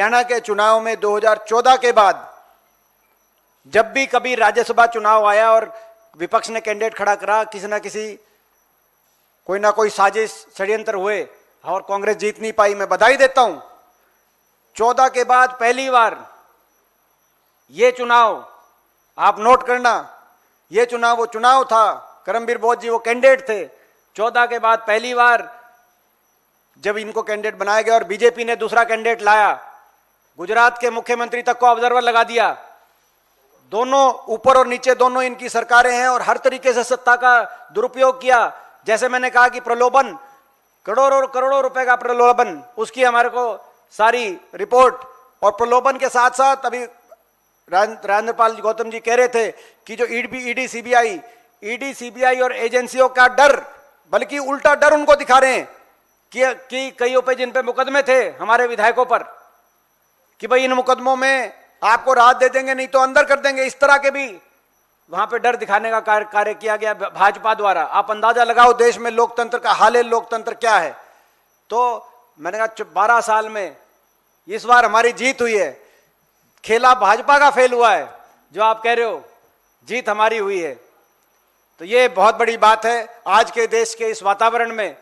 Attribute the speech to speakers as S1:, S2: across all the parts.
S1: हरियाणा के चुनाव में 2014 के बाद जब भी कभी राज्यसभा चुनाव आया और विपक्ष ने कैंडिडेट खड़ा करा, किसी ना किसी कोई ना कोई साजिश षड्यंत्र हुए और कांग्रेस जीत नहीं पाई। मैं बधाई देता हूं, 14 के बाद पहली बार ये चुनाव, आप नोट करना, ये चुनाव वो चुनाव था, करमबीर बोस जी वो कैंडिडेट थे। 14 के बाद पहली बार जब इनको कैंडिडेट बनाया गया और बीजेपी ने दूसरा कैंडिडेट लाया, गुजरात के मुख्यमंत्री तक को ऑब्जर्वर लगा दिया। दोनों ऊपर और नीचे दोनों इनकी सरकारें हैं और हर तरीके से सत्ता का दुरुपयोग किया। जैसे मैंने कहा कि प्रलोभन, करोड़ों करोड़ों रुपए का प्रलोभन, उसकी हमारे को सारी रिपोर्ट, और प्रलोभन के साथ साथ अभी राजेंद्र पाल गौतम जी कह रहे थे कि जो ईडी सीबीआई और एजेंसियों का डर, बल्कि उल्टा डर उनको दिखा रहे हैं कि कईयों पे जिन पे मुकदमे थे हमारे विधायकों पर, कि भाई इन मुकदमों में आपको राहत दे देंगे, नहीं तो अंदर कर देंगे। इस तरह के भी वहां पे डर दिखाने का कार्य किया गया भाजपा द्वारा। आप अंदाजा लगाओ देश में लोकतंत्र का हाल है, लोकतंत्र क्या है। तो मैंने कहा 12 साल में इस बार हमारी जीत हुई है। खेला भाजपा का फेल हुआ है, जो आप कह रहे हो जीत हमारी हुई है। तो ये बहुत बड़ी बात है आज के देश के इस वातावरण में,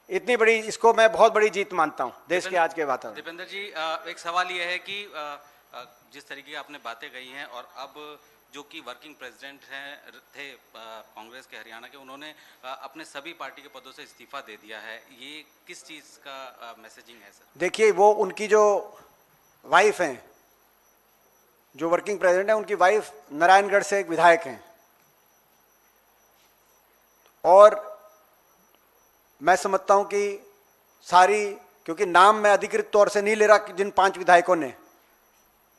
S1: इतनी बड़ी, इसको मैं बहुत बड़ी जीत मानता हूं देश के आज के वातावरण।
S2: दीपेंद्र जी, एक सवाल यह है कि जिस तरीके की आपने बातें कही हैं और अब जो कि वर्किंग प्रेसिडेंट थे कांग्रेस के हरियाणा के, उन्होंने अपने सभी पार्टी के पदों से इस्तीफा दे दिया है, ये किस चीज का मैसेजिंग है सर?
S1: देखिए, वो उनकी जो वाइफ हैं, जो वर्किंग प्रेसिडेंट है, उनकी वाइफ नारायणगढ़ से एक विधायक हैं, और मैं समझता हूं कि सारी, क्योंकि नाम मैं अधिकृत तौर से नहीं ले रहा जिन 5 विधायकों ने,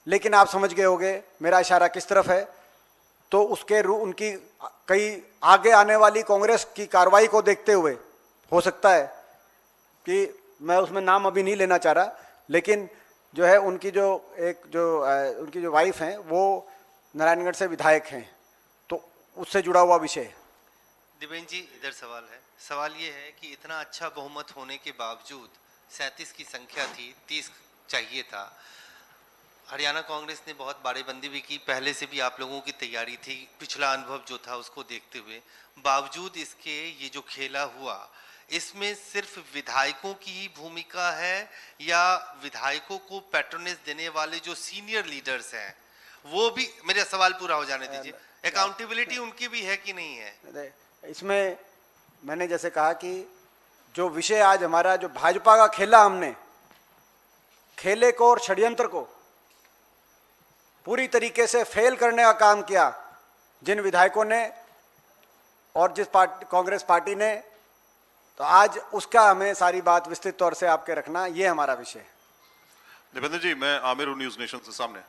S1: लेकिन आप समझ गए होंगे मेरा इशारा किस तरफ है। तो उसके उनकी कई आगे आने वाली कांग्रेस की कार्रवाई को देखते हुए हो सकता है कि मैं उसमें नाम अभी नहीं लेना चाह रहा, लेकिन जो है उनकी उनकी जो वाइफ हैं वो नारायणगढ़ से विधायक हैं, तो उससे जुड़ा हुआ विषय है।
S3: दिपेंद्र जी, इधर सवाल है। सवाल ये है कि इतना अच्छा बहुमत होने के बावजूद 37 की संख्या थी, 30 चाहिए था। हरियाणा कांग्रेस ने बहुत बाड़ेबंदी भी की, पहले से भी आप लोगों की तैयारी थी, पिछला अनुभव जो था उसको देखते हुए। बावजूद इसके ये जो खेला हुआ, इसमें सिर्फ विधायकों की ही भूमिका है या विधायकों को पैट्रोनेज देने वाले जो सीनियर लीडर्स हैं वो भी, मेरा सवाल पूरा हो जाने दीजिए, अकाउंटेबिलिटी उनकी भी है कि नहीं है?
S1: इसमें मैंने जैसे कहा कि जो विषय आज हमारा, जो भाजपा का खेला, हमने खेले को और षड्यंत्र को पूरी तरीके से फेल करने का काम किया जिन विधायकों ने और जिस कांग्रेस पार्टी ने, तो आज उसका हमें सारी बात विस्तृत तौर से आपके रखना, ये हमारा विषय है।
S4: दीपेंद्र जी, मैं आमिर हूं न्यूज नेशन से। सामने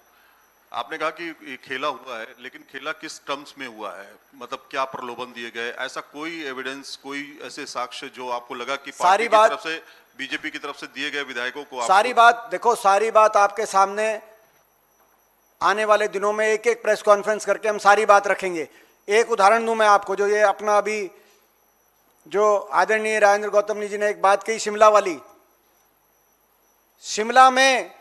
S4: आपने कहा कि ये खेला हुआ है, लेकिन खेला किस टर्म्स में हुआ है? मतलब क्या प्रलोभन दिए गए? ऐसा कोई एविडेंस, कोई ऐसे साक्ष्य जो आपको लगा कि पार्टी की तरफ से, बीजेपी की तरफ से दिए गए विधायकों को?
S1: सारी बात देखो, सारी बात आपके सामने आने वाले दिनों में एक एक प्रेस कॉन्फ्रेंस करके हम सारी बात रखेंगे। एक उदाहरण दूं मैं आपको, जो ये अपना अभी जो आदरणीय राजेंद्र गौतम जी ने एक बात कही शिमला वाली, शिमला में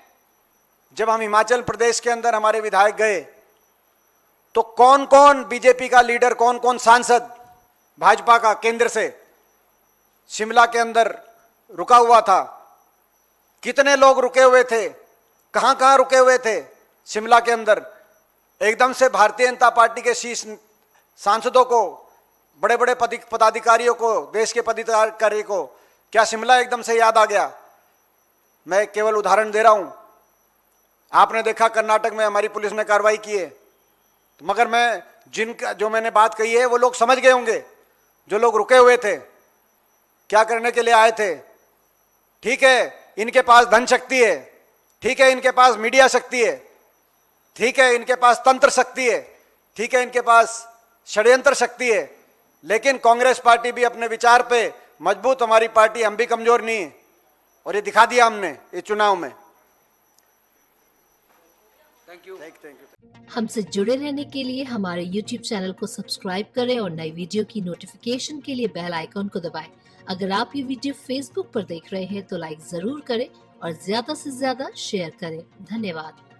S1: जब हम हिमाचल प्रदेश के अंदर हमारे विधायक गए तो कौन कौन बीजेपी का लीडर, कौन कौन सांसद भाजपा का केंद्र से शिमला के अंदर रुका हुआ था, कितने लोग रुके हुए थे, कहां कहां रुके हुए थे शिमला के अंदर। एकदम से भारतीय जनता पार्टी के शीर्ष सांसदों को, बड़े बड़े पदाधिकारियों को, देश के पदाधिकारी को क्या शिमला एकदम से याद आ गया? मैं केवल उदाहरण दे रहा हूं। आपने देखा कर्नाटक में हमारी पुलिस ने कार्रवाई की है, तो मगर मैं जिनका, जो मैंने बात कही है वो लोग समझ गए होंगे, जो लोग रुके हुए थे, क्या करने के लिए आए थे। ठीक है, इनके पास धन शक्ति है, ठीक है, इनके पास मीडिया शक्ति है, ठीक है, इनके पास तंत्र शक्ति है, ठीक है, इनके पास षड्यंत्र शक्ति है, लेकिन कांग्रेस पार्टी भी अपने विचार पे मजबूत, हमारी पार्टी, हम भी कमजोर नहीं है, और ये दिखा दिया हमने इस चुनाव में। Thank you.
S5: हमसे जुड़े रहने के लिए हमारे YouTube चैनल को सब्सक्राइब करें और नई वीडियो की नोटिफिकेशन के लिए बेल आइकॉन को दबाएं। अगर आप ये वीडियो Facebook पर देख रहे हैं तो लाइक जरूर करें और ज्यादा से ज्यादा शेयर करें। धन्यवाद।